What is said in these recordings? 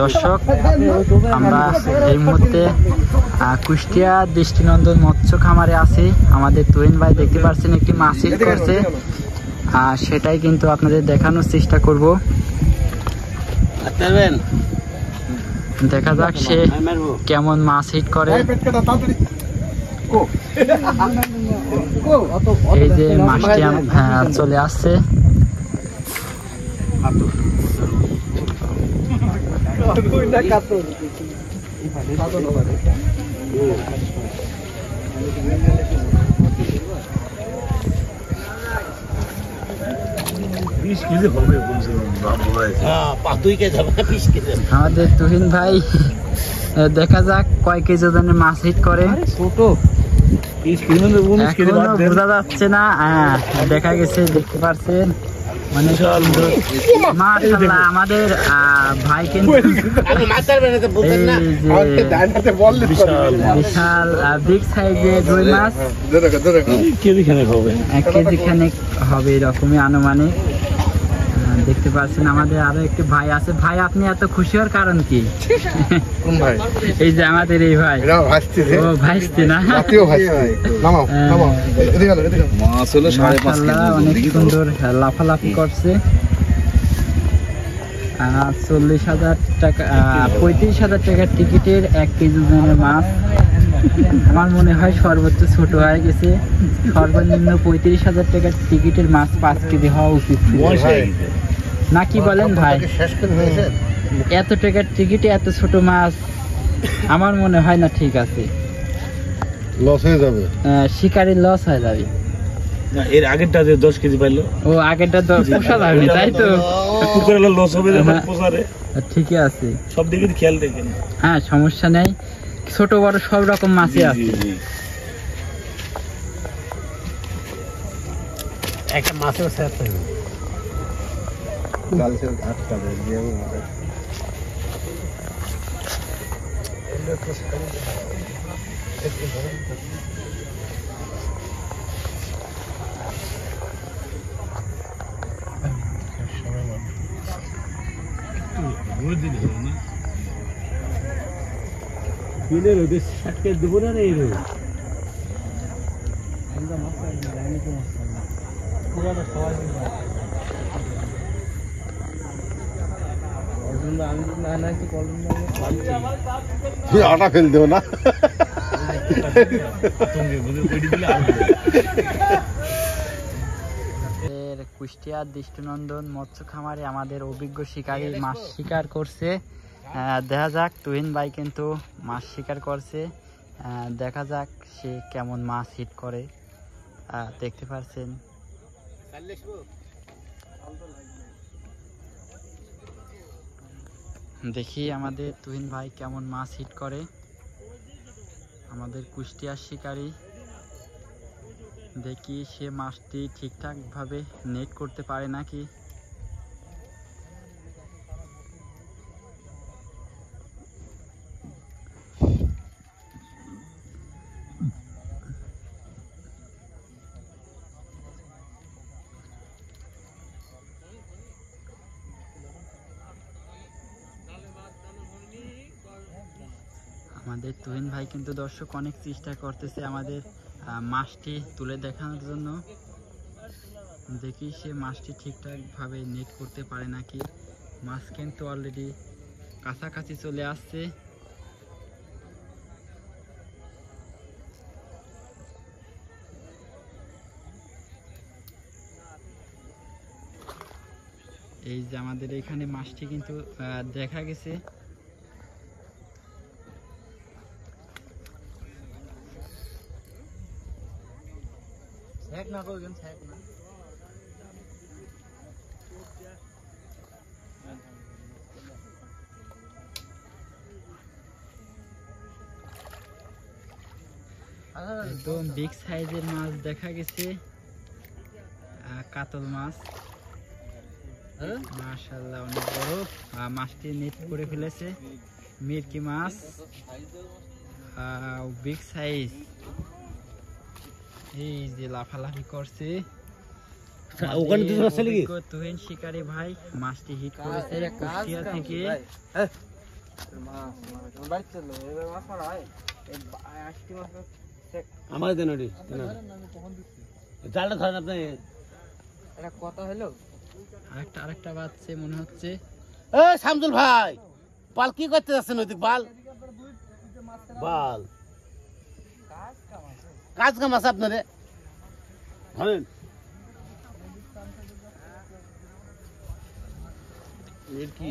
দর্শক, আমরা এই মুহূর্তে কুষ্টিয়া দৃষ্টিনন্দন মৎস্য খামারে আছি। আমাদের তুহিন ভাই দেখতে পাচ্ছেন একটি মাছ হিট করছে, সেটাই কিন্তু আপনাদের দেখানোর চেষ্টা করব। দেখা যাক সে কেমন মাছ হিট করে। এই যে মাছটি চলে আসছে। আমাদের তুহিন ভাই দেখা যাক কয় কেজি ওজনের মাছ হিট করে। বোঝা যাচ্ছে না, দেখা গেছে, দেখতে পাচ্ছেন মাশাআল্লাহ। আমাদের ভাই কিন্তু বিশাল বিগ সাইজের রুই মাছ, 1 কেজি খানেক হবে এরকমই আনুমানিক। দেখতে পাচ্ছেন আমাদের আরো একটি ভাই আছে। ভাই, আপনি এত খুশি হওয়ার কারণ কি? এই যে আমাদের এই ভাই ভাইস্তি না, অনেক সুন্দর লাফালাফি করছে। 40,000 টাকা 35,000 টাকার টিকিটের 1 কেজি ওজনের মাছ। আমার মনে হয় সর্বোচ্চ ছোট হয়ে গেছে। সর্বনিম্ন 35,000 টাকার টিকিটের মাছ 5 কেজি হওয়া উচিত না, কি বলেন ভাই? এত টাকার টিকিটে এত ছোট মাছ আমার মনে হয় না ঠিক আছে, লস হয়ে যাবে, শিকারির লস হয়ে যাবে। এর আগেরটা যে 10 কেজি পাইলো, ও আগেরটা তো পোষা যাবে, তাই তো লস হবে পোষারে। ঠিকই আছে, সব দিকে খেয়াল রাখেন। হ্যাঁ, সমস্যা নেই, ছোট বড় সব রকম মাছই আছে। একটা মাছের সাথে দেবো না রে। আটা ফেল দেব না, কুষ্টিয়া দৃষ্টিনন্দন মৎস্য খামারে আমাদের অভিজ্ঞ শিকারী মাছ শিকার করছে। দেখা যাক, তুহিন ভাই কিন্তু মাছ শিকার করছে। দেখা যাক সে কেমন মাছ হিট করে। দেখতে পাচ্ছেন দেখি আমাদের তুহিন ভাই কেমন মাছ হিট করে। আমাদের কুষ্টিয়ার শিকারী, দেখি সে মাছটি ঠিকঠাক ভাবে নেট করতে পারে নাকি। আমাদের তুহিন ভাই কিন্তু দর্শক অনেক চেষ্টা করতেছে আমাদের মাছটি তুলে দেখানোর জন্য। দেখি সে মাছটি ঠিকঠাক ভাবে নেট করতে পারে নাকি। মাছ কিন্তু অলরেডি কাছাকাছি চলে আসছে। এই যে আমাদের এখানে মাছটি কিন্তু দেখা গেছে। একদম বিগ সাইজের মাছ দেখা গেছে, কাতল মাছ। মাশাআল্লাহ, অনেক বড় মাছটি নেট করে ফেলেছে। মিরকি মাছ, বিগ সাইজ। এই যে লাফালাফি করছে, ওখানে তুহিন শিকারী ভাই মাছটি হিট করেছে কুষ্টিয়া থেকে। আমার দেন ওটি জালটা ধরেন আপনি কথা হলো আরেকটা বাচ্চা মনে হচ্ছে। এ শামসুল ভাই বাল কি করতে যাচ্ছেন ওইদিক বাল বাল কাজ কাম আছে আপনারে ধরেন এর কি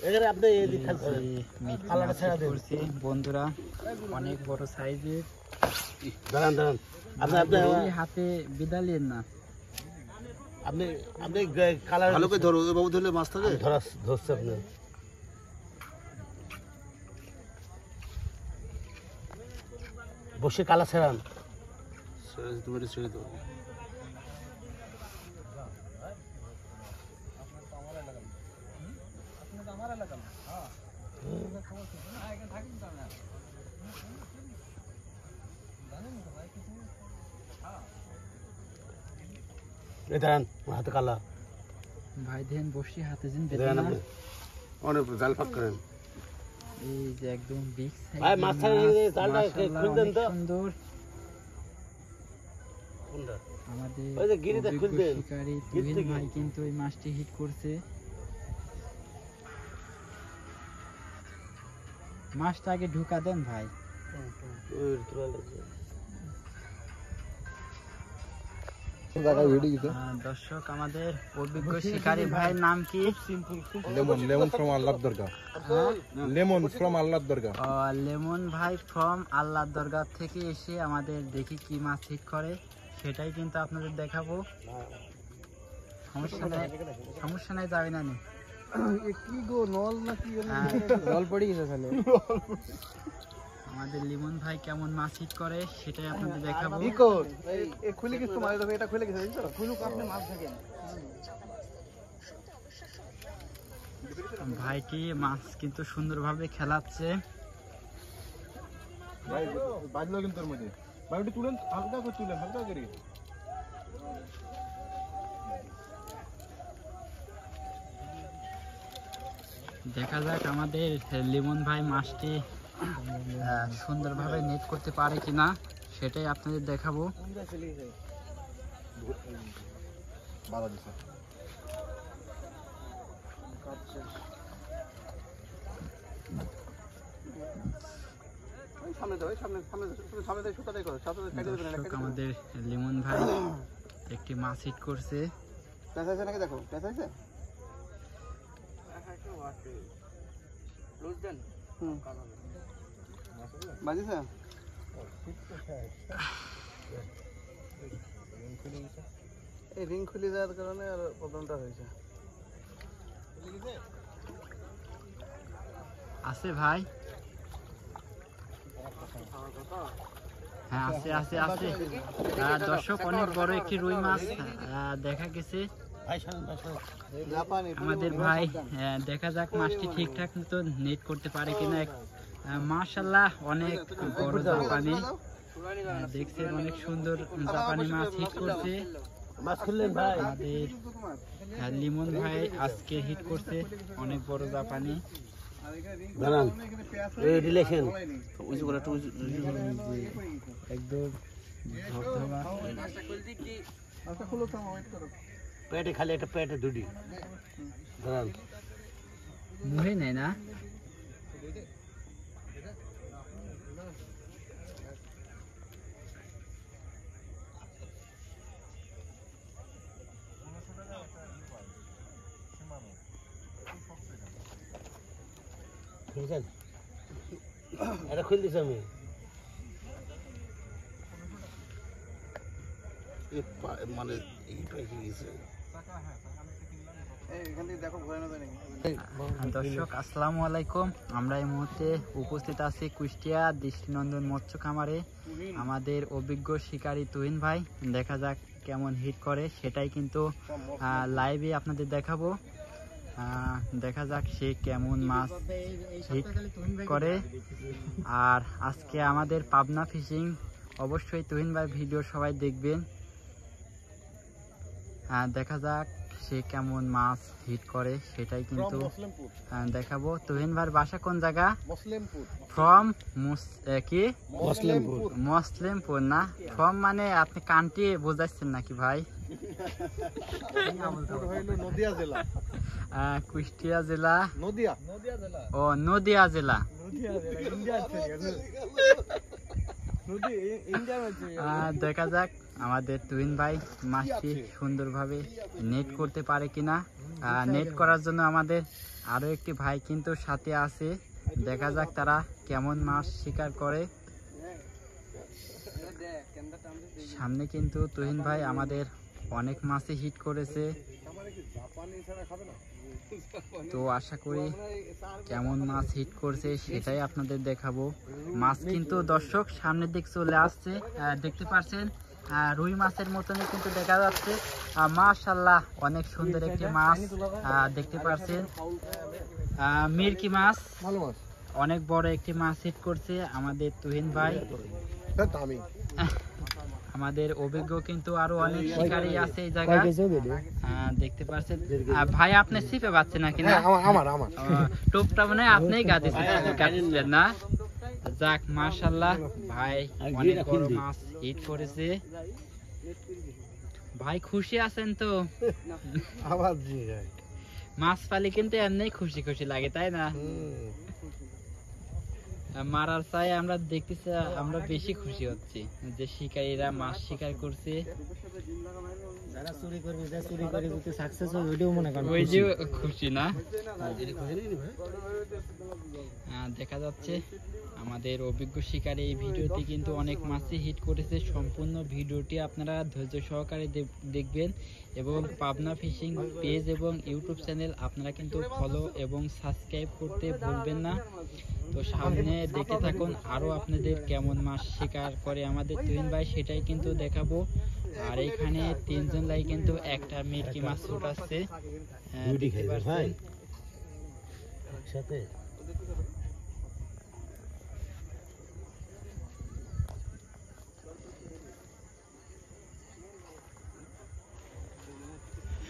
এখানে আপনি এদিক খান ধরেন কালারটা ছেড়ে দেন বন্ধুরা, অনেক বড় সাইজের। দাঁড়ান দাঁড়ান আপনি আপনি হাতে বিদালেন না, আপনি আপনি কালার ভালো করে ধরো বাবু, ধরলে মাছ থাকে। ধরছে আপনি বসে কালা ছেড়ান তুমি এটা ছেড়ে দাও। এই দাঁড়ান হাতে কালা ভাই দেন বসি হাতে দিন দাঁড়ান আপনি অনেক জাল ফাঁক করেন। এই যে একদম বিগ সাইজ ভাই মাছখানে জালটা খুলে দেন তো সুন্দর। কোনটা আমাদের ওই যে গিরিতে অভিজ্ঞ খুলে দেন শিকারী গিরি তুহিন থেকে। ভাই কিন্তু ওই মাছটি হিট করছে। মাছটা আগে ঢুকা দেন ভাই। দর্শক, আমাদের অভিজ্ঞ শিকারী ভাইয়ের নাম কি? লেমন ফ্রম আল্লাহর দরগা। লেমন ফ্রম আল্লাহর দরগা। লেমন ভাই ফ্রম আল্লাহর দরগা থেকে এসে আমাদের দেখি কি মাছ হিট করে সেটাই কিন্তু আপনাদের দেখাবো। সমস্যা নাই যাবে না নি। কি গো নল নাকি জল পড়ে গেছে তাহলে। আমাদের লিমন ভাই কেমন মাছ হিট করে সেটাই আপনাদের দেখাবো। এই খুলে গেছে তোমার, দেখো এটা খুলে গেছে, বুঝছো? খুলুক, আপনি মাছ দেখেন। ভাইটি মাছ কিন্তু সুন্দরভাবে খেলাচ্ছে। ভাই বাজলো কিন্তু এর মধ্যে। ভাই ওটা তুলেন, হালকা করে তুলেন, হালকা করে। দেখা যাক আমাদের লিমন ভাই মাছটি সুন্দরভাবে নেট করতে পারে কিনা সেটাই আপনাদের দেখাবো। বাধা দিছে। দর্শক, আমাদের লিমন ভাই একটি মাছ হিট করছে। নাকি দেখো, পেঁচাইছে? বাজিছে? এই রিং খুলে যাওয়ার কারণে আর প্রবলেমটা হয়েছে। আছে ভাই? হ্যাঁ আছে আছে আছে। দর্শক, অনেক বড় একটি রুই মাছ দেখা গেছে। আমাদের ভাই দেখা যাক মাছটি ঠিকঠাক মতো নেট করতে পারে কিনা। মাশাআল্লাহ, অনেক বড় জাপানি। দেখছেন অনেক সুন্দর জাপানি মাছ হিট করছে। আমাদের লিমন ভাই আজকে হিট করছে অনেক বড় জাপানি। একদম পেটে খালি একটা পেটে দুটি মুহে নেয় না। এটা খুলে দিছি আমি। মানে দর্শক, আসসালামু আলাইকুম। আমরা এই মুহূর্তে উপস্থিত আছি কুষ্টিয়া দৃষ্টিনন্দন মৎস্য খামারে। আমাদের অভিজ্ঞ শিকারী তুহিন ভাই দেখা যাক কেমন হিট করে সেটাই কিন্তু লাইভে আপনাদের দেখাবো। দেখা যাক সে কেমন মাছ হিট করে। আর আজকে আমাদের পাবনা ফিশিং, অবশ্যই তুহিন ভাই ভিডিও সবাই দেখবেন। দেখা যাক সে কেমন মাছ হিট করে সেটাই কিন্তু মুসলিমপুর দেখাবো। তুহিন ভাইয়ের বাসা কোন জায়গা? মুসলিমপুর ফ্রম কি মুসলিমপুর মুসলিমপুর না? ফ্রম মানে আপনি কান্ট্রি বোঝাচ্ছেন নাকি ভাই? হইলো নদিয়া জেলা। কুষ্টিয়া জেলা। নদিয়া ও নদিয়া জেলা। দেখা যাক আমাদের তুহিন ভাই মাছটি সুন্দরভাবে নেট করতে পারে কিনা। নেট করার জন্য আমাদের আরো একটি ভাই কিন্তু সাথে আছে। দেখা যাক তারা কেমন মাছ শিকার করে। সামনে কিন্তু তুহিন ভাই আমাদের অনেক মাছই হিট করেছে, তো আশা করি কেমন মাছ হিট করছে সেটাই আপনাদের দেখাবো। মাছ কিন্তু দর্শক সামনের দিক চলে আসছে, দেখতে পাচ্ছেন রুই মাছের মতনই কিন্তু দেখা যাচ্ছে। মাশাআল্লাহ অনেক সুন্দর একটি মাছ দেখতে পাচ্ছেন। মিরকি মাছ, ভালো মাছ, অনেক বড় একটি মাছ হিট করছে আমাদের তুহিন ভাই। দামি। আমাদের অভিজ্ঞ কিন্তু আরো অনেক শিকারী আছে এই জায়গায়, দেখতে পাচ্ছেন। ভাই আপনি ছিপে পাচ্ছেন নাকি? না আমার টোপটা মনে হয় আপনিই গাছিলেন না? যাক মাশাআল্লাহ ভাই অনেক বড় মাছ হিট করেছে। ভাই খুশি আছেন তো? আবার জি ভাই, মাছ পালি কিন্তু এমনি খুশি খুশি লাগে তাই না? মারার চাই আমরা দেখতেছি, আমরা বেশি খুশি হচ্ছি যে শিকারীরা মাছ শিকার করছে। ওই যে খুশি না? দেখা যাচ্ছে আমাদের অভিজ্ঞ শিকারী এই ভিডিওতে কিন্তু অনেক মাছই হিট করেছে। সম্পূর্ণ ভিডিওটি আপনারা ধৈর্য সহকারে দেখবেন এবং পাবনা ফিশিং পেজ এবং ইউটিউব চ্যানেল আপনারা কিন্তু ফলো এবং সাবস্ক্রাইব করতে ভুলবেন না। তো সামনে দেখতে থাকুন আরো আপনাদের কেমন মাছ শিকার করে আমাদের তুহিন ভাই সেটাই কিন্তু দেখাবো। আর এখানে তিনজন লাই কিন্তু একটা মিরকি মাছ ছুটাচ্ছে, দেখতে পাচ্ছেন।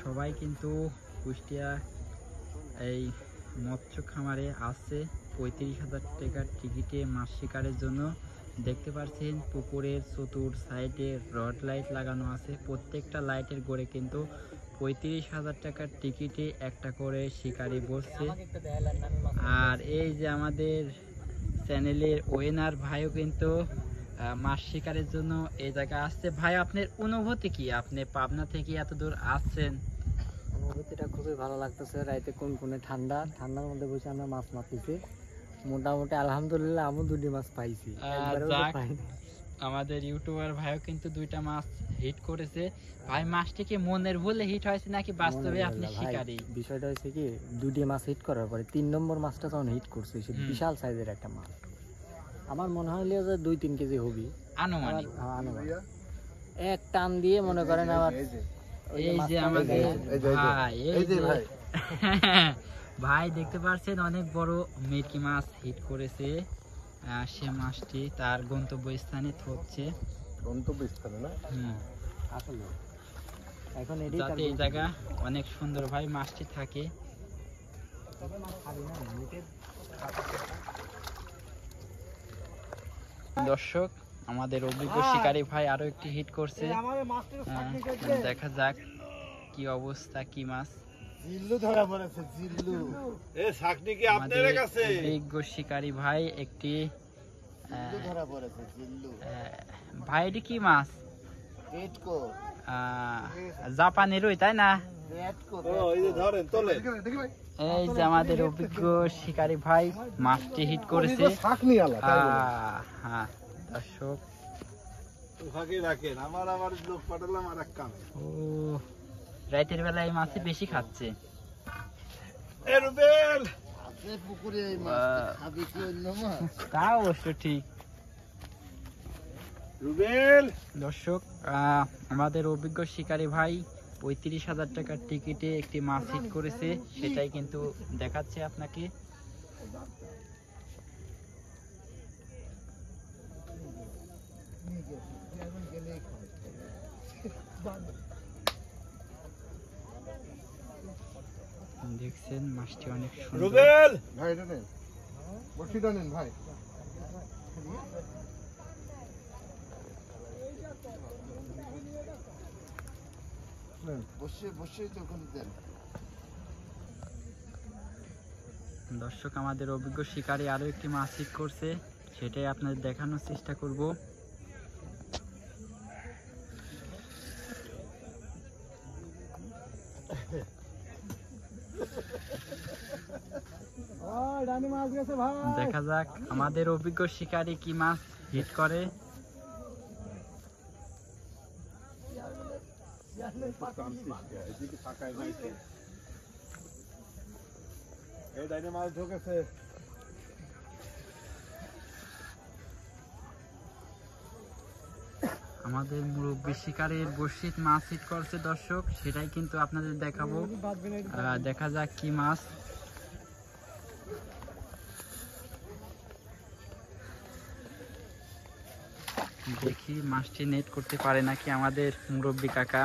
সবাই কিন্তু কুষ্টিয়া এই মৎস্য খামারে আসছে 35,000 টাকার টিকিটে মাছ শিকারের জন্য। দেখতে পাচ্ছেন পুকুরের চতুর সাইডে রড লাইট লাগানো আছে, প্রত্যেকটা লাইটের গড়ে কিন্তু 35,000 টাকার টিকিটে একটা করে শিকারি বসছে। আর এই যে আমাদের চ্যানেলের ওয়েনার ভাইও কিন্তু মাছ শিকারের জন্য এই জায়গায় আসছে। ভাই আপনার অনুভূতি কি? আপনি পাবনা থেকে এত দূর আসছেন। অনুভূতিটা খুবই ভালো লাগতেছে। রাইতে কোন ঠান্ডার মধ্যে বসে আমরা মাছ মারতেছি। মোটামুটি আলহামদুলিল্লাহ আমি 2টি মাছ পাইছি। আমাদের ইউটিউবার ভাইও কিন্তু 2টা মাছ হিট করেছে। ভাই মাছটি কি মনের ভুলে হিট হয়েছে নাকি বাস্তবে আপনি শিকারী? বিষয়টা হচ্ছে কি 2টি মাছ হিট করার পরে 3 নম্বর মাছটা যখন হিট করছে সে বিশাল সাইজের একটা মাছ। আমার মনে হয় যে 2-3 কেজি হবে আনুমানিক। এক টান দিয়ে মনে করেন আবার এই যে আমাদের ভাই, এই যে ভাই দেখতে পাচ্ছেন অনেক বড় মিরকি মাছ হিট করেছে। সে মাছটি তার গন্তব্যস্থানে থচ্ছে। গন্তব্যস্থানে না? আসলে এখন যাতে এই জায়গা অনেক সুন্দর ভাই মাছটি থাকে। দর্শক আমাদের অভিজ্ঞ শিকারী ভাই আরো একটি হিট করছে, দেখা যাক কি অবস্থা, কি মাছ। জিল্লু ধরা পড়েছে, জিল্লু। এ শাকনি কি আপনার কাছে? অভিজ্ঞ শিকারী ভাই একটি ধরা পড়েছে, জিল্লু। ভাই এটি কি মাছ? পেটকো, জাপানি রুই তাই না? পেটকো। এই যে ধরেন তোলে। এই যে আমাদের অভিজ্ঞ শিকারী ভাই মাছটি হিট করেছে। শাকনি আলা হ্যাঁ দর্শক ফাঁকি রাখেন, আমার লোক পাঠালাম আর এক কাম। ও রাতের বেলা এই মাছই বেশি খাচ্ছে। এ রুবেল, আপনি পুকুরে এই মাছ খাবি কি অন্য মাছ? তা অবশ্য ঠিক। রুবেল দর্শক আমাদের অভিজ্ঞ শিকারী ভাই 35,000 টাকার টিকিটে একটি মাছ হিট করেছে, সেটাই কিন্তু দেখাচ্ছে আপনাকে। দেখছেন মাছটি অনেক সুন্দর। রুবেল ভাই এটা নেন, বড়শিটা নেন ভাই। বসে বসে যখন দেন। দর্শক, আমাদের অভিজ্ঞ শিকারী আরো একটি মাছ হিট করছে, সেটাই আপনাদের দেখানোর চেষ্টা করব। দেখা যাক আমাদের অভিজ্ঞ শিকারী কি মাছ হিট করে। এই ডাইনে মাছ ঢোকেছে। আমাদের মুরব্বী শিকারীর বড়শিতে মাছ হিট করছে দর্শক, সেটাই কিন্তু আপনাদের দেখাবো। দেখা যাক কি মাছ। দেখি মাছটি নেট করতে পারে নাকি আমাদের মুরব্বী কাকা।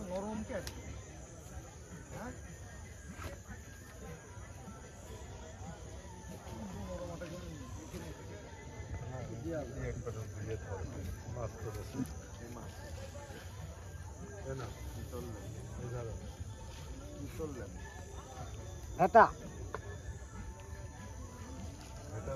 নরম কেন? এটা এটা